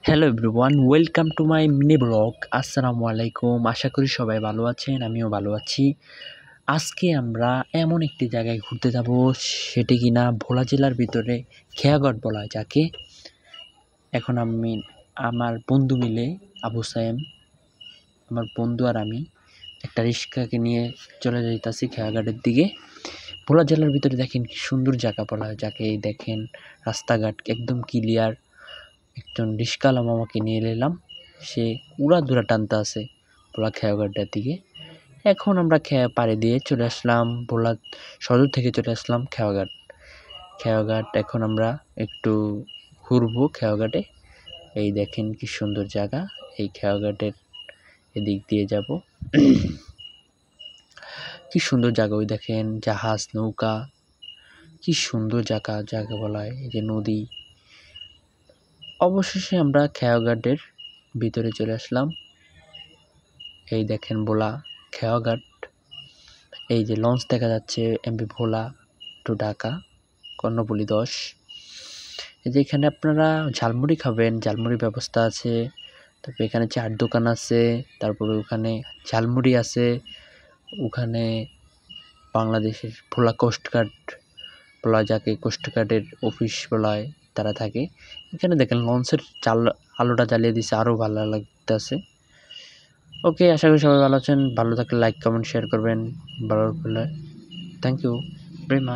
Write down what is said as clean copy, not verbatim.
Hello everyone, welcome to my mini blog. আসসালামু আলাইকুম। আশা করি সবাই ভালো আছেন, আমিও ভালো আছি। আজকে আমরা এমন একটি জায়গায় ঘুরতে যাব, সেটি কিনা ভোলা জেলার ভিতরে খেয়াঘাট বলা হয় যাকে। এখন আমি আমার বন্ধু মিলে, আবু সায়েম, আমার বন্ধু আর আমি একটা রিক্সাকে নিয়ে চলে যাইতাছি খেয়াঘাটের দিকে। ভোলা জেলার ভিতরে দেখেন কি সুন্দর জায়গা বলা হয় যাকে। দেখেন রাস্তাঘাট একদম ক্লিয়ার। একজন রিক্সাওয়ালা মামাকে নিয়ে এলাম, সে উড়াধুরা টানতে আছে ভোলা খেয়াঘাটটার দিকে। এখন আমরা খেয়া পাড়ে দিয়ে চলে আসলাম, ভোলা সদর থেকে চলে আসলাম খেয়াঘাট। এখন আমরা একটু ঘুরবো খেয়াঘাটে। এই দেখেন কি সুন্দর জায়গা, এই খেয়াঘাটের এদিক দিয়ে যাব। কি সুন্দর জায়গা, ওই দেখেন জাহাজ, নৌকা, কি সুন্দর জায়গা বলা হয়। এই যে নদী। অবশেষে আমরা খেয়াঘাটের ভিতরে চলে আসলাম। এই দেখেন ভোলা খেয়াঘাট। এই যে লঞ্চ দেখা যাচ্ছে, এমভি ভোলা টু ঢাকা, কর্ণফুলী 10। এই যে এখানে আপনারা ঝালমুড়ি খাবেন, ঝালমুড়ির ব্যবস্থা আছে। তারপরে এখানে চাট দোকান আছে, তারপরে ওখানে ঝালমুড়ি আছে। ওখানে বাংলাদেশের ভোলা কোস্টগার্ড বলা হয় যাকে, কোস্টগার্ডের অফিস বলা হয়, তারা থাকে এখানে। দেখেন লঞ্চের আলোটা জ্বালিয়ে দিচ্ছে, আরও ভালো লাগতেছে। ওকে, আশা করি সবাই ভালো আছেন। ভালো থাকলে লাইক, কমেন্ট, শেয়ার করবেন। ভালো লাগলে থ্যাংক ইউ ভেরি মাচ।